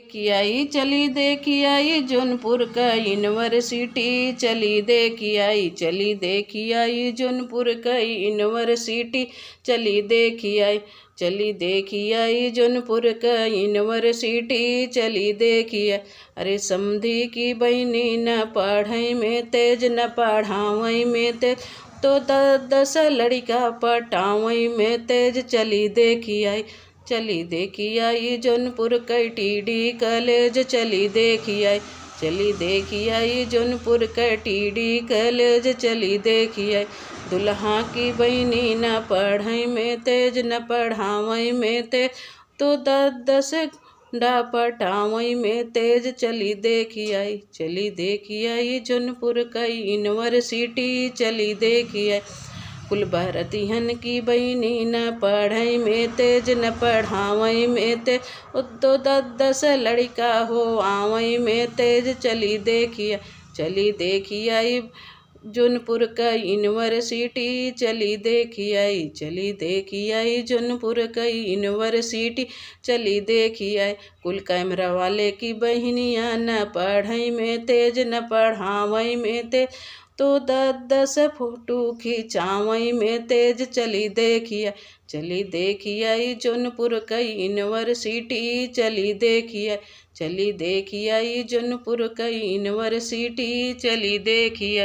देखियाई चली देखियाई जौनपुर का यूनिवर्सिटी चली देखियाई जौनपुर का यूनिवर्सिटी चली देखियाई जौनपुर का यूनिवर्सिटी चली देखिया। अरे समधी की बहनी न पढ़ई में तेज न पढ़ावई में तेज तो 10 लड़का पटावई में तेज चली देखियाई जौनपुर का टीडी कॉलेज चली देखियाई जौनपुर का टीडी कॉलेज चली देखियाई। दुल्हा की बहनी न पढ़ई में तेज न पढ़ावई में तेज तो 10 डा पटावई में तेज चली देखियाई जौनपुर का यूनिवर्सिटी चली देखियाई। कुल भारतीयन की बहनी न पढ़ई में तेज न पढ़ावई में तेज तो 10 लड़का हो आवई में तेज चली देखियाई जौनपुर का यूनिवर्सिटी चली देखियाई जौनपुर का यूनिवर्सिटी चली देखियाई। कुल कैमरा वाले की बहनियाँ न पढ़ई में तेज न पढ़ावई में तेज तो 10 फोटो खिंचावई में तेज चली देखियाई जौनपुर का यूनिवर्सिटी चली देखियाई जौनपुर का यूनिवर्सिटी चली देखियाई।